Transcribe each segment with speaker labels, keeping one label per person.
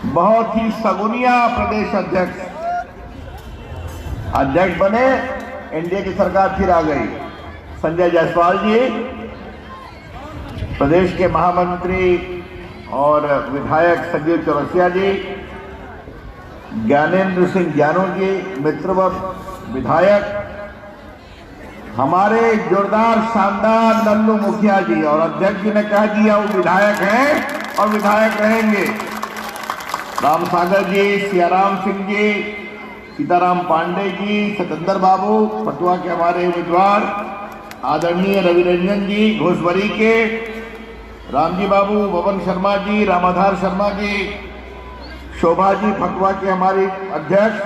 Speaker 1: बहुत ही सगुनिया प्रदेश अध्यक्ष बने। एनडीए की सरकार फिर आ गई। संजय जायसवाल जी प्रदेश के महामंत्री और विधायक संजीव चौरसिया जी, ज्ञानेंद्र सिंह ज्ञानू जी मित्रवत विधायक, हमारे जोरदार शानदार लल्लू मुखिया जी, और अध्यक्ष जी ने कह दिया वो विधायक हैं और विधायक रहेंगे। राम सागर जी, सियाराम सिंह जी, सीताराम पांडे जी, सतेंद्र बाबू पटुआ के हमारे उम्मीदवार, आदरणीय रवि रंजन जी घोषवरी के, रामजी बाबू, पवन शर्मा जी, रामाधार शर्मा जी, शोभा जी फतवा के हमारे अध्यक्ष,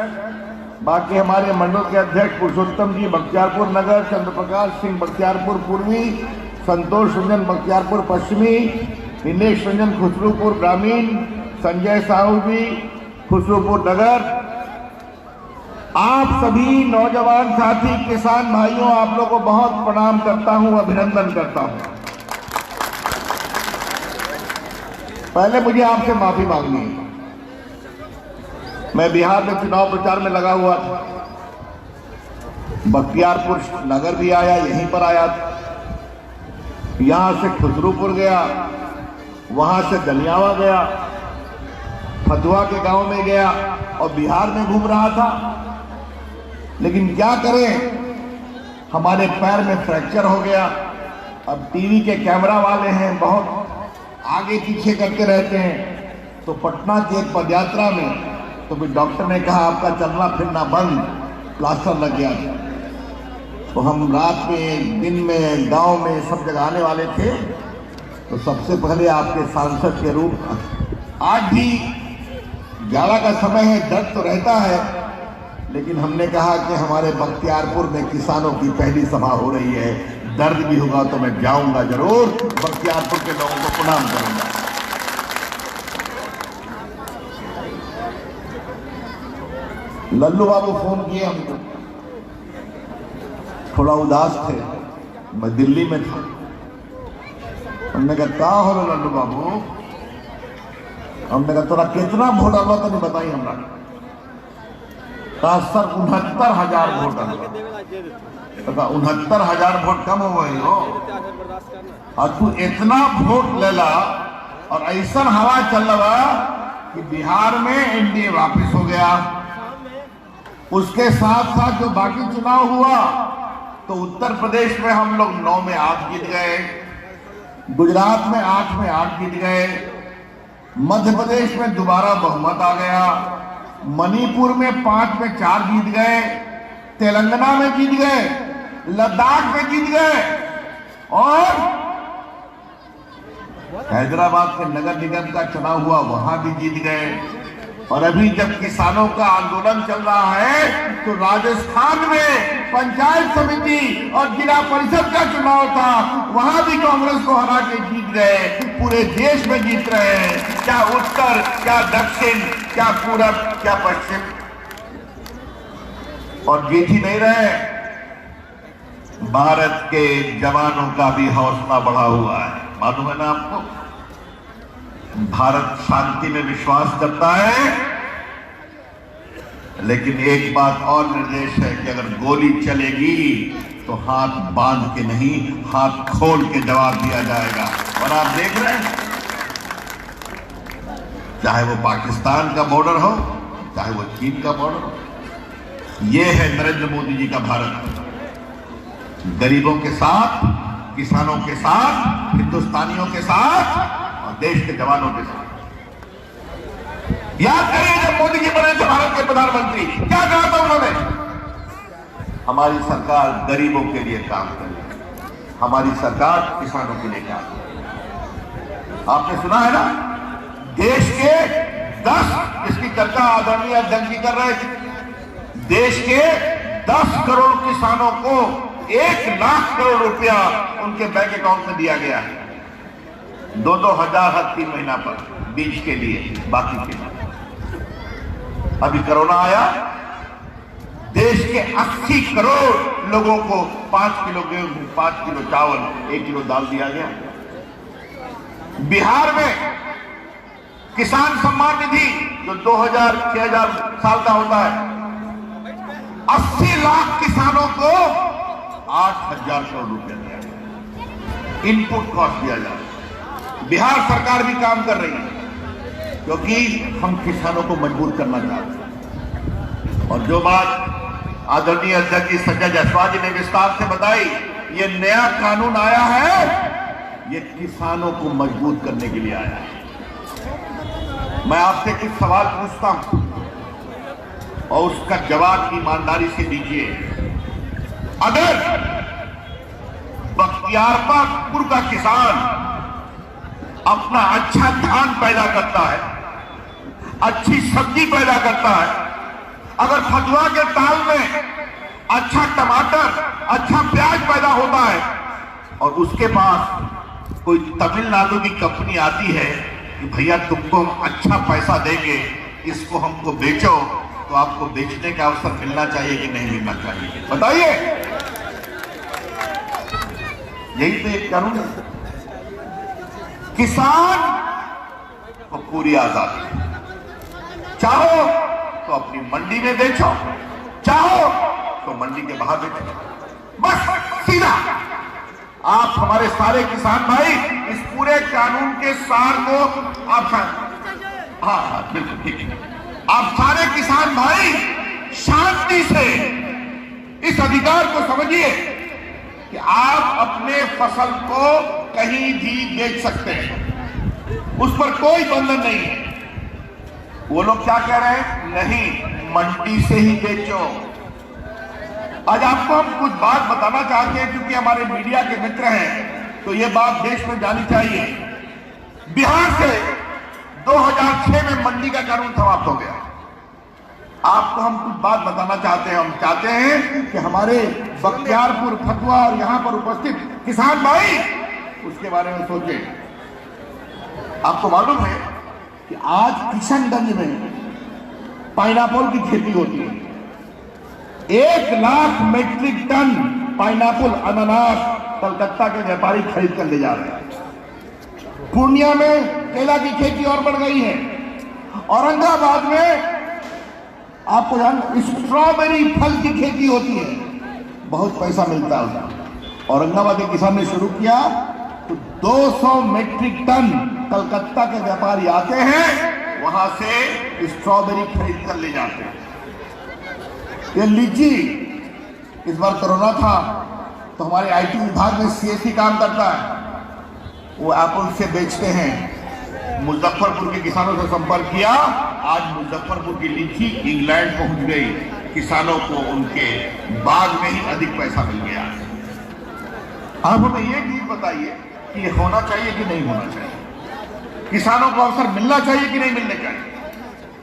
Speaker 1: बाकी हमारे मंडल के अध्यक्ष पुरुषोत्तम जी बख्तियारपुर नगर, चंद्रप्रकाश सिंह बख्तियारपुर पूर्वी, संतोष रंजन बख्तियारपुर पश्चिमी, दिनेश रंजन खुसरूपुर ग्रामीण, संजय साहू जी खुसरूपुर नगर, आप सभी नौजवान साथी किसान भाइयों, आप लोगों को बहुत प्रणाम करता हूं, अभिनंदन करता हूं। पहले मुझे आपसे माफी मांगनी है। मैं बिहार में चुनाव प्रचार में लगा हुआ था, बख्तियारपुर नगर भी आया, यहीं पर आया था, यहां से खुसरूपुर गया, वहां से दलियावा गया, फतुआ के गांव में गया और बिहार में घूम रहा था। लेकिन क्या करें, हमारे पैर में फ्रैक्चर हो गया। अब टीवी के कैमरा वाले हैं, बहुत आगे पीछे करते रहते हैं। तो पटना की एक पदयात्रा में तो फिर डॉक्टर ने कहा आपका चलना फिरना बंद, प्लास्टर लग गया था। तो हम रात में, दिन में, गांव में सब जगह आने वाले थे। तो सबसे पहले आपके सांसद के रूप, आज भी जाड़ा का समय है, दर्द तो रहता है, लेकिन हमने कहा कि हमारे बख्तियारपुर में किसानों की पहली सभा हो रही है, दर्द भी होगा तो मैं जाऊंगा जरूर, बख्तियारपुर के लोगों को प्रणाम करूंगा। लल्लू बाबू फोन किए हमको, थोड़ा उदास थे, मैं दिल्ली में था। हमने कहा क्या हो रहा लल्लू बाबू? हमने कहा तोरा कितना वोट आवा तो नहीं बताई हमरा। सर 69,000 वोट आवा। 69,000 वोट कम हो गई हो, और तू इतना वोट लेला और ऐसा हवा चल रहा कि बिहार में एनडीए वापस हो गया। उसके साथ साथ जो बाकी चुनाव हुआ तो उत्तर प्रदेश में हम लोग 9 में 8 जीत गए, गुजरात में 8 में 8 जीत गए, मध्य प्रदेश में दोबारा बहुमत आ गया, मणिपुर में 5 में 4 जीत गए, तेलंगाना में जीत गए, लद्दाख में जीत गए, और हैदराबाद के नगर निगम का चुनाव हुआ वहां भी जीत गए। और अभी जब किसानों का आंदोलन चल रहा है तो राजस्थान में पंचायत समिति और जिला परिषद का चुनाव था, वहां भी कांग्रेस को हरा के जीत गए। पूरे देश में जीत रहे हैं, क्या उत्तर, क्या दक्षिण, क्या पूरब, क्या पश्चिम, और जीत ही नहीं रहे। भारत के जवानों का भी हौसला बढ़ा हुआ है, मालूम है ना आपको। भारत शांति में विश्वास करता है, लेकिन एक बात और निर्देश है कि अगर गोली चलेगी तो हाथ बांध के नहीं, हाथ खोल के जवाब दिया जाएगा। और आप देख रहे हैं, चाहे वो पाकिस्तान का बॉर्डर हो, चाहे वो चीन का बॉर्डर हो, ये है नरेंद्र मोदी जी का भारत। गरीबों के साथ, किसानों के साथ, हिंदुस्तानियों के साथ, देश के जवानों के साथ। याद करिए जब मोदी जी बने थे भारत के प्रधानमंत्री, क्या कहा था उन्होंने? हमारी सरकार गरीबों के लिए काम करे, हमारी सरकार किसानों के लिए काम करे। आपने सुना है ना, देश के 10, इसकी चर्चा आदरणीय अध्यक्ष जी कर रहे थे, देश के 10 करोड़ किसानों को 1 लाख करोड़ रुपया उनके बैंक अकाउंट में दिया गया है। 2-2 हजार हर 3 महीना पर बीज के लिए, बाकी के लिए। अभी कोरोना आया, देश के 80 करोड़ लोगों को 5 किलो गेहूं, 5 किलो चावल, 1 किलो दाल दिया गया। बिहार में किसान सम्मान निधि जो 2000-6000 साल का होता है, 80 लाख किसानों को 8000 करोड़ रुपया दिया जाए, इनपुट कॉस्ट दिया जाए। बिहार सरकार भी काम कर रही है क्योंकि हम किसानों को मजबूर करना चाहते हैं। और जो बात आदरणीय अध्यक्ष जी संजय जायसवाल जी ने विस्तार से बताई, ये नया कानून आया है, ये किसानों को मजबूत करने के लिए आया है। मैं आपसे कुछ सवाल पूछता हूं और उसका जवाब ईमानदारी से दीजिए। अगर बख्तियारपुर का किसान अपना अच्छा धान पैदा करता है, अच्छी सब्जी पैदा करता है, अगर फतुहा के ताल में अच्छा टमाटर, अच्छा प्याज पैदा होता है और उसके पास कोई तमिलनाडु की कंपनी आती है कि भैया तुमको हम अच्छा पैसा देंगे, इसको हमको बेचो, तो आपको बेचने का अवसर मिलना चाहिए कि नहीं मिलना चाहिए? बताइए। यही तो एक कानून है। किसान को पूरी आजादी, चाहो तो अपनी मंडी में बेचो, चाहो तो मंडी के बाहर बेचो, बस सीधा। आप हमारे सारे किसान भाई इस पूरे कानून के सार को आप हाँ बिल्कुल ठीक है, आप सारे किसान भाई शांति से इस अधिकार को समझिए कि आप अपने फसल को कहीं भी बेच सकते हैं, उस पर कोई बंधन नहीं है। वो लोग क्या कह रहे हैं? नहीं, मंडी से ही बेचो। आज आपको हम कुछ बात बताना चाहते हैं क्योंकि हमारे मीडिया के मित्र हैं, तो ये बात देश में जानी चाहिए। बिहार से 2006 में मंडी का कानून समाप्त हो गया। आपको हम कुछ बात बताना चाहते हैं। हम चाहते हैं कि हमारे बख्तियारपुर, फतुहा और यहां पर उपस्थित किसान भाई उसके बारे में सोचें। आपको मालूम है कि आज किशनगंज में पाइनएप्पल की खेती होती है। 1 लाख मीट्रिक टन पाइनएप्पल, अनानास कलकत्ता के व्यापारी खरीद कर ले जा रहे हैं। पूर्णिया में केला की खेती और बढ़ गई है। औरंगाबाद में आपको स्ट्रॉबेरी फल की खेती होती है, बहुत पैसा मिलता है उसमें। औरंगाबाद के किसान ने शुरू किया तो 200 मीट्रिक टन कलकत्ता के व्यापारी आते हैं, वहां से स्ट्रॉबेरी खरीद कर ले जाते हैं। ये लीची, इस बार कोरोना था तो हमारे आईटी विभाग में सीएससी काम करता है, वो एप्पल से बेचते हैं। मुजफ्फरपुर के किसानों से संपर्क किया, आज मुजफ्फरपुर की लीची इंग्लैंड पहुंच गई, किसानों को उनके बाग में ही अधिक पैसा मिल गया। आप हमें ये चीज बताइए कि ये होना चाहिए कि नहीं होना चाहिए? किसानों को अवसर मिलना चाहिए कि नहीं मिलना चाहिए?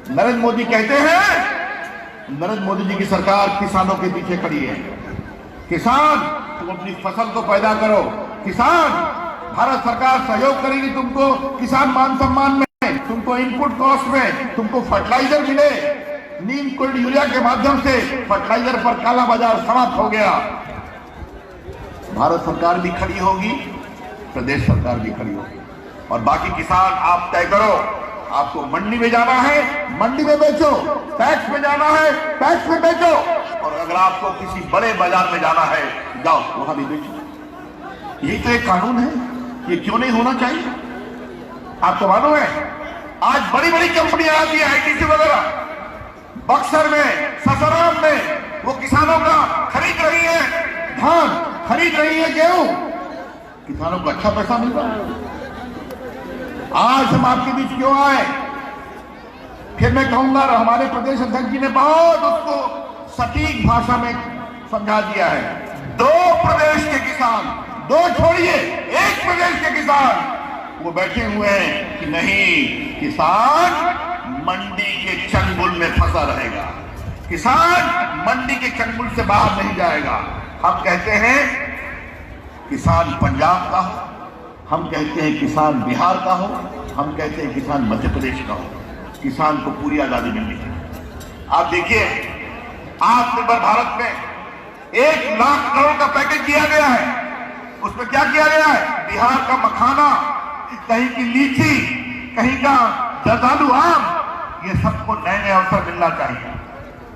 Speaker 1: नरेंद्र मोदी कहते हैं, नरेंद्र मोदी जी की सरकार किसानों के पीछे खड़ी है। किसान, तुम अपनी फसल को पैदा करो। किसान, भारत सरकार सहयोग करेगी तुमको किसान मान सम्मान में, तुमको इनपुट कॉस्ट में, तुमको फर्टिलाइजर मिले। नीम कोल्ड यूरिया के माध्यम से फर्टिलाइजर पर काला बाजार समाप्त हो गया। भारत सरकार भी खड़ी होगी, प्रदेश सरकार भी खड़ी होगी, और बाकी किसान आप तय करो। आपको मंडी में जाना है, मंडी में बेचो, पैक्स में जाना है, पैक्स में बेचो, और अगर आपको किसी बड़े बाजार में जाना है, जाओ वहां भी बेचो। यही तो एक कानून है, ये क्यों नहीं होना चाहिए? आपको मालूम है आज बड़ी बड़ी कंपनियां आती है, आईटीसी वगैरह, बक्सर में, ससाराम में, वो किसानों का खरीद रही है, धान खरीद रही है, गेहूं, किसानों को अच्छा पैसा मिल रहा है। आज हम आपके बीच क्यों आए? फिर मैं कहूंगा, हमारे प्रदेश अध्यक्ष जी ने बहुत उसको सटीक भाषा में समझा दिया है। 2 प्रदेश के किसान, 2 छोड़िए, 1 प्रदेश के किसान वो बैठे हुए हैं कि नहीं, किसान मंडी के चंगुल में फंसा रहेगा, किसान मंडी के चंगुल से बाहर नहीं जाएगा। हम कहते हैं किसान पंजाब का हो, हम कहते हैं किसान बिहार का हो, हम कहते हैं किसान मध्य प्रदेश का हो, किसान को पूरी आजादी मिलनी चाहिए। आप देखिए, आत्मनिर्भर भारत में 1 लाख करोड़ का पैकेज दिया गया है। उसमें क्या किया गया है? बिहार का मखाना, कहीं की लीची, कहीं का जर्दालू आम, ये सबको नए नए अवसर मिलना चाहिए।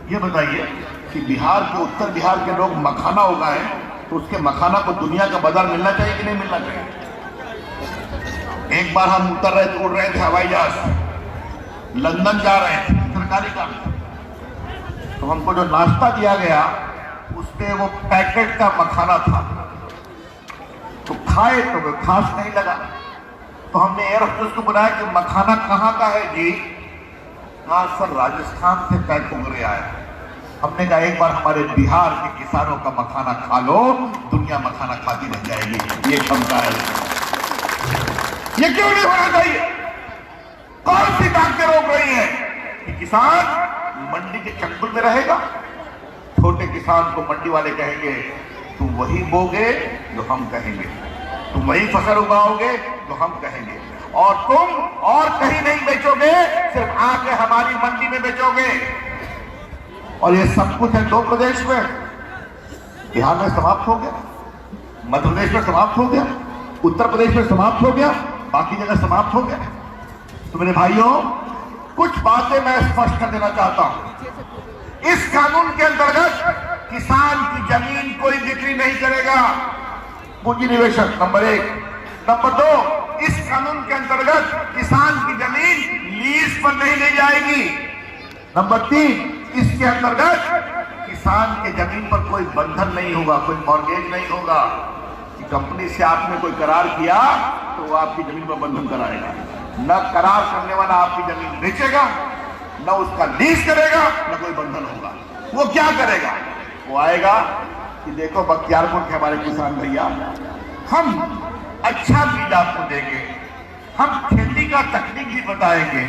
Speaker 1: ये बताइए कि बिहार के, उत्तर बिहार के लोग मखाना उगाए तो उसके मखाना को दुनिया का बाजार मिलना चाहिए कि नहीं मिलना चाहिए? एक बार हम उड़ रहे थे हवाई जहाज, लंदन जा रहे थे सरकारी काम, तो हमको जो नाश्ता दिया गया उसमें वो पैकेट का मखाना था, तो खाए तो वो खास नहीं लगा। तो हमने एयर होस्टेस को बुलाया कि मखाना कहाँ का है जी? कहा सर राजस्थान से पैक होकर आया। हमने कहा एक बार हमारे बिहार के किसानों का मखाना खा लो, दुनिया मखाना खाती रह जाएगी। ये क्षमता है। ये क्यों नहीं होना चाहिए? कौन सी ताकतें रोक रही है कि किसान मंडी के चंगुल में रहेगा? छोटे किसान को मंडी वाले कहेंगे तुम वही बोगे जो हम कहेंगे, तुम वही फसल उगाओगे जो हम कहेंगे, और तुम और कहीं नहीं बेचोगे, सिर्फ आके हमारी मंडी में बेचोगे। और ये सब कुछ है 2 प्रदेश में। बिहार में समाप्त हो गया, मध्य प्रदेश में समाप्त हो गया, उत्तर प्रदेश में समाप्त हो गया, बाकी जगह समाप्त हो गया। तो मेरे भाइयों, कुछ बातें मैं स्पष्ट कर देना चाहता हूं। इस कानून के अंतर्गत किसान की जमीन कोई बिक्री नहीं करेगा, पूंजी निवेशक, नंबर 1। नंबर 2, इस कानून के अंतर्गत किसान की जमीन लीज पर नहीं ली जाएगी। नंबर 3, इसके अंतर्गत किसान के जमीन पर कोई बंधन नहीं होगा, कोई मॉर्गेज नहीं होगा कि कंपनी से आपने कोई करार किया तो वो आपकी जमीन पर बंधन कराएगा। न करार करने वाला आपकी जमीन बेचेगा, न उसका लीज करेगा, न कोई बंधन होगा। वो क्या करेगा? वो आएगा कि देखो बख्तियारपुर के हमारे किसान भैया, हम अच्छा बीज आपको देंगे, हम खेती का तकनीक भी बताएंगे,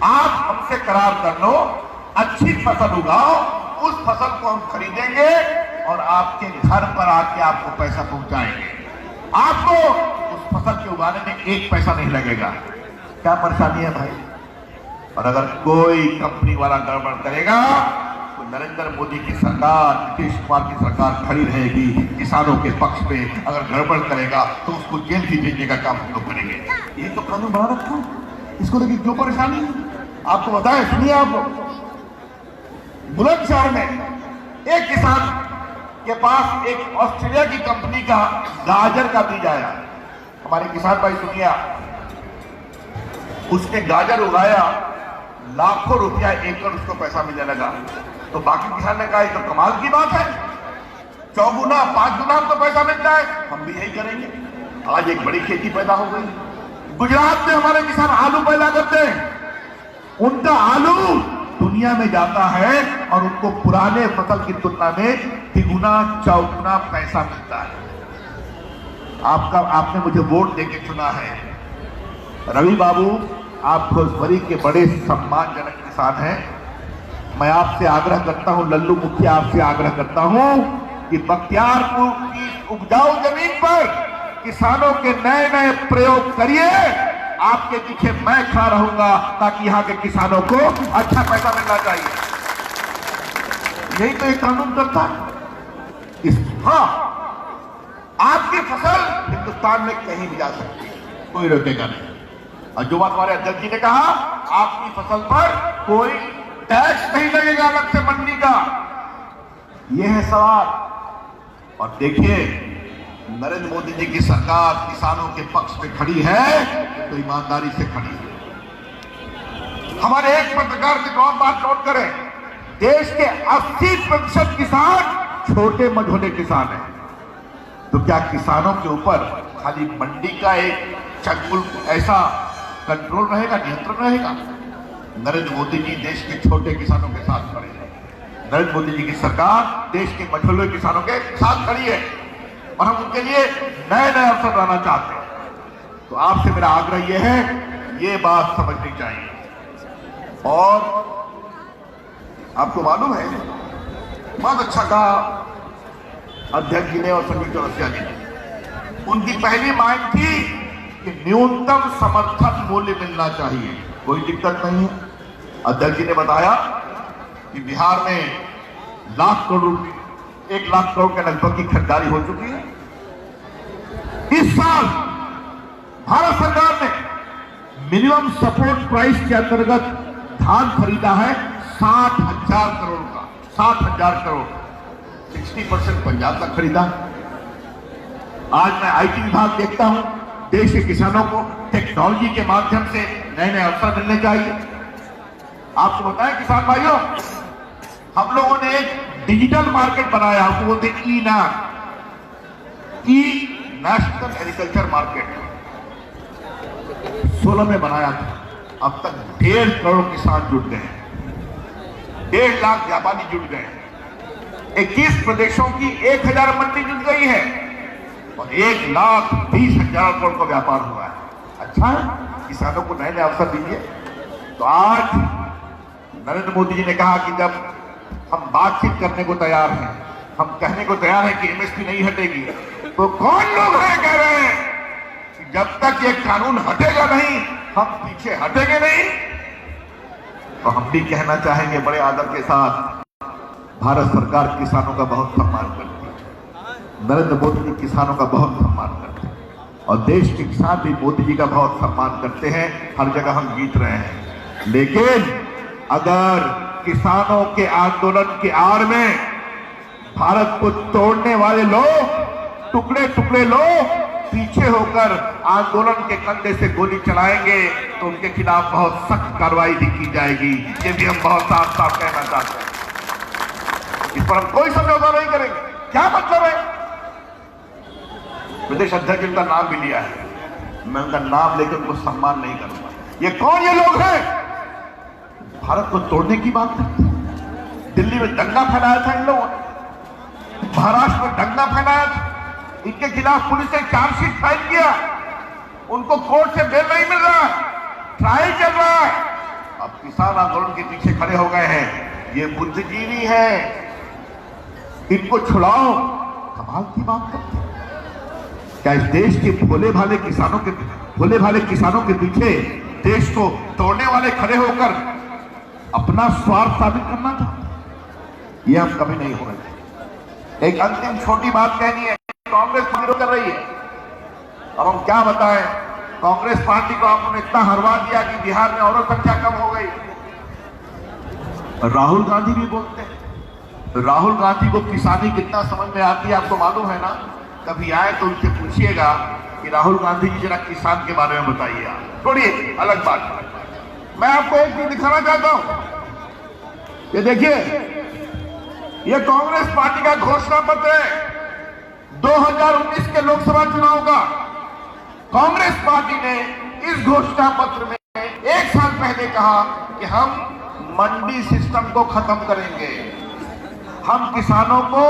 Speaker 1: आप हमसे करार कर लो, अच्छी फसल उगाओ, उस फसल को हम खरीदेंगे और आपके घर पर आके आपको पैसा पहुंचाएंगे। आपको उस फसल के उगाने में 1 पैसा नहीं लगेगा। क्या परेशानी है भाई? और अगर कोई कंपनी वाला गड़बड़ करेगा तो नरेंद्र मोदी की सरकार, नीतीश कुमार की सरकार खड़ी रहेगी किसानों के पक्ष में। अगर गड़बड़ करेगा तो उसको जेल भी भेजने का काम हम लोग करेंगे। ये तो कानून बना रखा है, इसको लेकिन क्यों परेशानी? आपको बताएं, सुनिए। आप बुलंदशहर में एक किसान के पास एक ऑस्ट्रेलिया की कंपनी का गाजर का बीज आया। हमारे किसान भाई सुनिए, उसने गाजर उगाया, लाखों रुपया एकड़ उसको पैसा मिलने लगा। तो बाकी किसान ने कहा ये तो कमाल की बात है, 4 गुना 5 गुना तो पैसा मिलता है, हम भी यही करेंगे। आज एक बड़ी खेती पैदा हो गई। गुजरात में हमारे किसान आलू पैदा करते हैं, उनका आलू दुनिया में जाता है और उनको पुराने फसल की तुलना में 3 4 पैसा मिलता है। आपने मुझे वोट देके चुना है। रवि बाबू, आप भोजपुरी के बड़े सम्मानजनक किसान हैं। मैं आपसे आग्रह करता हूं, लल्लू मुखिया आपसे आग्रह करता हूं कि बख्तियारपुर की उपजाऊ जमीन पर किसानों के नए नए प्रयोग करिए। आपके पीछे मैं खड़ा रहूंगा ताकि यहां के किसानों को अच्छा पैसा मिलना चाहिए। यही तो एक कानून करता है। हाँ, आपकी फसल हिंदुस्तान में कहीं भी जा सकती है, कोई रोकेगा नहीं। और जो बात हमारे अध्यक्ष जी ने कहा, आपकी फसल पर कोई टैक्स नहीं लगेगा अलग से मंडी का, यह है सवाल। और देखिए, नरेंद्र मोदी जी की सरकार किसानों के पक्ष में खड़ी है तो ईमानदारी से खड़ी है। हमारे एक पत्रकार की और बात नोट करें, देश के 80% किसान छोटे मझोले किसान हैं। तो क्या किसानों के ऊपर खाली मंडी का एक चंगुल ऐसा कंट्रोल रहेगा, नियंत्रण रहेगा? नरेंद्र मोदी जी देश के छोटे किसानों के साथ खड़े हैं। नरेंद्र मोदी जी की सरकार देश के मझोले किसानों के साथ खड़ी है और हम उनके लिए नए नए अवसर लाना चाहते हैं। तो आपसे मेरा आग्रह यह है, ये बात समझनी चाहिए। और आपको मालूम है, बहुत अच्छा कहा अध्यक्ष जी ने और संजीव चौरसिया जी ने। उनकी पहली मांग थी कि न्यूनतम समर्थन मूल्य मिलना चाहिए। कोई दिक्कत नहीं है। अध्यक्ष जी ने बताया कि बिहार में 1 लाख करोड़ के लगभग की खरीदारी हो चुकी है। इस साल भारत सरकार ने मिनिमम सपोर्ट प्राइस के अंतर्गत धान खरीदा है 60,000 करोड़ का, 60,000 करोड़, 60% पंजाब का खरीदा। आज मैं आईटी विभाग देखता हूं, देश के किसानों को टेक्नोलॉजी के माध्यम से नए नए अवसर मिलने चाहिए। आपको बताएं किसान भाइयों, हम लोगों ने एक डिजिटल मार्केट बनाया, हमको बोलते ई-नाम, ई नेशनल एग्रीकल्चर मार्केट 16 में बनाया था। अब तक 1.5 करोड़ किसान जुट गए, 1.5 लाख व्यापारी जुट गए, 21 प्रदेशों की 1000 मंडी जुट गई है और 1,20,000 करोड़ का व्यापार हुआ है। अच्छा है, किसानों को नए नए अवसर दीजिए। तो आज नरेंद्र मोदी जी ने कहा कि जब हम बातचीत करने को तैयार हैं, हम कहने को तैयार हैं कि एमएसपी नहीं हटेगी, तो कौन लोग हैं कह रहे हैं कि जब तक ये कानून हटेगा नहीं हम पीछे हटेंगे नहीं। तो हम भी कहना चाहेंगे बड़े आदर के साथ, भारत सरकार किसानों का बहुत सम्मान करती है, नरेंद्र मोदी जी किसानों का बहुत सम्मान करते हैं और देश के किसान भी मोदी जी का बहुत सम्मान करते हैं। हर जगह हम जीत रहे हैं, लेकिन अगर किसानों के आंदोलन की आड़ में भारत को तोड़ने वाले लोग, टुकड़े टुकड़े लोग पीछे होकर आंदोलन के कंधे से गोली चलाएंगे तो उनके खिलाफ बहुत सख्त कार्रवाई भी की जाएगी। ये भी हम बहुत साफ साफ कहना चाहते हैं। इस पर हम कोई समझौता नहीं करेंगे। क्या मतलब है? प्रदेश अध्यक्ष उनका नाम भी लिया है, मैं उनका नाम लेकर उनको सम्मान नहीं करूंगा। ये कौन ये लोग हैं? भारत को तोड़ने की बात करते हैं। दिल्ली में दंगा फैलाया था इन लोगों ने, महाराष्ट्र में दंगा फैलाया था, इनके खिलाफ पुलिस ने चार्जशीट फाइल किया, उनको कोर्ट से बेल नहीं मिल रहा, ट्रायल चल रहा है। अब किसान आंदोलन के पीछे खड़े हो गए हैं, ये बुद्धिजीवी है, इनको छुड़ाओ। कमाल की बात करते हैं। क्या इस देश के भोले भाले किसानों के पीछे देश को तोड़ने वाले खड़े होकर अपना स्वार्थ साबित करना चाहते? ये हम कभी नहीं हो रहे। एक अंतिम छोटी बात कहनी है, कांग्रेस विरोध कर रही है। अब हम क्या बताएं, कांग्रेस पार्टी को आपने इतना हरवा दिया कि बिहार में औरत संख्या कम हो गई। राहुल गांधी भी बोलते हैं। राहुल गांधी को किसानी कितना समझ में आती है आपको मालूम है ना? कभी आए तो उनसे पूछिएगा कि राहुल गांधी जी जरा किसान के बारे में बताइए। आप छोड़िए, अलग बात। मैं आपको एक चीज दिखाना चाहता हूं, ये देखिए, ये कांग्रेस पार्टी का घोषणा पत्र है 2019 के लोकसभा चुनाव का। कांग्रेस पार्टी ने इस घोषणा पत्र में 1 साल पहले कहा कि हम मंडी सिस्टम को खत्म करेंगे, हम किसानों को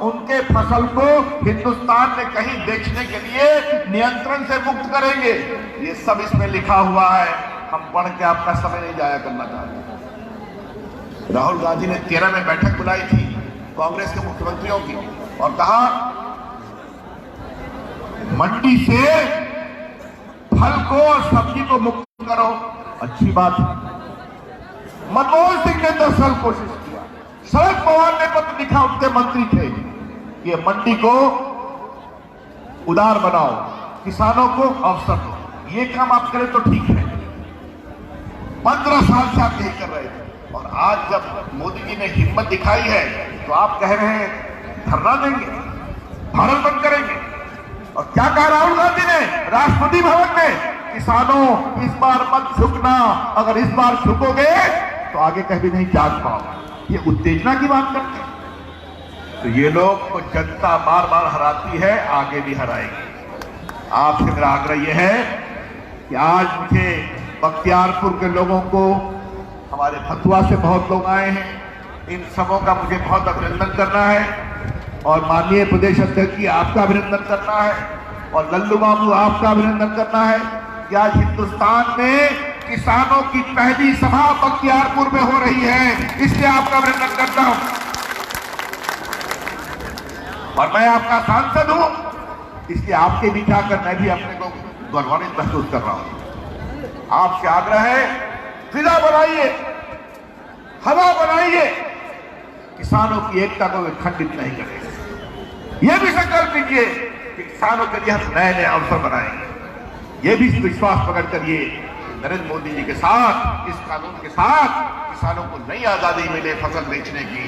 Speaker 1: उनके फसल को हिंदुस्तान में कहीं बेचने के लिए नियंत्रण से मुक्त करेंगे। ये सब इसमें लिखा हुआ है, हम पढ़ के आपका समय नहीं जाया करना चाहते। राहुल गांधी ने 13 में बैठक बुलाई थी कांग्रेस के मुख्यमंत्रियों की और कहा मंडी से फल को और सब्जी को मुक्त करो। अच्छी बात है। मनमोहन सिंह ने 10 साल कोशिश किया, शरद पवार ने पत्र लिखा, उनके मंत्री थे, ये मंडी को उदार बनाओ, किसानों को अवसर दो। ये काम आप करें तो ठीक है। 15 साल से आप यही कर रहे थे और आज जब मोदी जी ने हिम्मत दिखाई है तो आप कह रहे हैं धरना देंगे, भारत बंद करेंगे। और क्या कहा राहुल गांधी ने राष्ट्रपति भवन में? किसानों इस बार मत झुकना, अगर इस बार झुकोगे तो आगे कभी नहीं जाग पाओगे। ये उत्तेजना की बात करते हैं। तो ये लोग को जनता बार बार हराती है, आगे भी हराएगी। आपसे मेरा आग्रह यह है कि आज मुझे बख्तियारपुर के लोगों को, हमारे फतुहा से बहुत लोग आए हैं, इन सबों का मुझे बहुत अभिनंदन करना है और माननीय प्रदेश अध्यक्ष जी आपका अभिनंदन करना है और लल्लू बाबू आपका अभिनंदन करना है कि आज हिंदुस्तान में किसानों की पहली सभा बख्तियारपुर में हो रही है, इसलिए आपका अभिनंदन करता हूं। और मैं आपका सांसद हूं, इसलिए आपके बीच आकर मैं भी अपने को गौरवान्वित महसूस कर रहा हूं। आपसे आग्रह है, फिजा बनाइए, हवा बनाइए, किसानों की एकता को खंडित नहीं करेंगे। यह भी संकल्प लीजिए कि किसानों के लिए हम नए नए अवसर बनाएंगे। यह भी विश्वास प्रकट करिए नरेंद्र मोदी जी के साथ, इस कानून के साथ किसानों को नई आजादी मिले फसल बेचने की,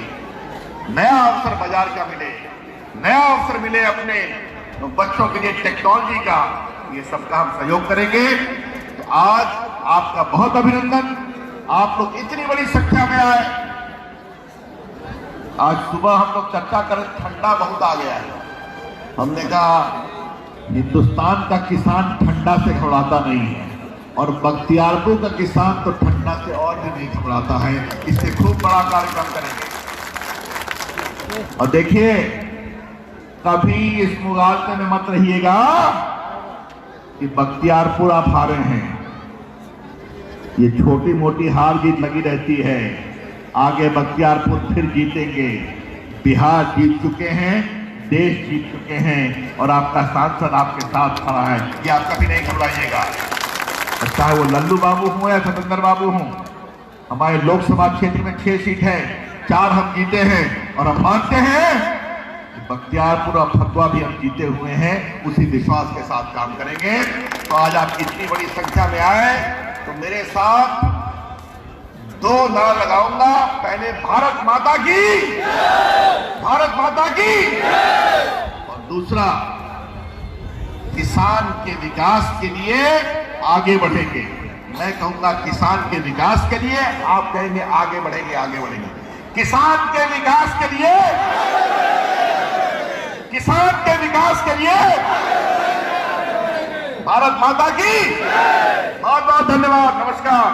Speaker 1: नया अवसर बाजार का मिले, नया अवसर मिले अपने बच्चों के लिए टेक्नोलॉजी का, ये सबका हम सहयोग करेंगे। तो आज आपका बहुत अभिनंदन, आप लोग इतनी बड़ी संख्या में आए। आज सुबह हम लोग चर्चा करें, ठंडा बहुत आ गया है। हमने कहा हिंदुस्तान का किसान ठंडा से घबराता नहीं है, और बख्तियारपुर का किसान तो ठंडा से और भी नहीं घबराता है। इससे खूब बड़ा कार्यक्रम करेंगे। और देखिए, कभी इस मुगालते में मत रहिएगा कि बख्तियारपुर आप हारे हैं। ये छोटी मोटी हार जीत लगी रहती है, आगे बख्तियारपुर फिर जीतेंगे। बिहार जीत चुके हैं, देश जीत चुके हैं, और आपका सांसद आपके साथ खड़ा है। ये आप कभी नहीं घबराइएगा। चाहे वो लल्लू बाबू हों या सतेंद्र बाबू हों, हमारे लोकसभा क्षेत्र में 6 सीट है, 4 हम जीते हैं, और हम मानते हैं बख्तियारपुर और फतवा भी हम जीते हुए हैं। उसी विश्वास के साथ काम करेंगे। तो आज आप इतनी बड़ी संख्या में आए, तो मेरे साथ 2 नारा लगाऊंगा। पहले भारत माता की, भारत माता की, और दूसरा किसान के विकास के लिए आगे बढ़ेंगे। मैं कहूंगा किसान के विकास के लिए, आप कहेंगे आगे बढ़ेंगे, आगे बढ़ेंगे। किसान के विकास के लिए, किसान के विकास के लिए भारत माता की बहुत बहुत धन्यवाद। नमस्कार।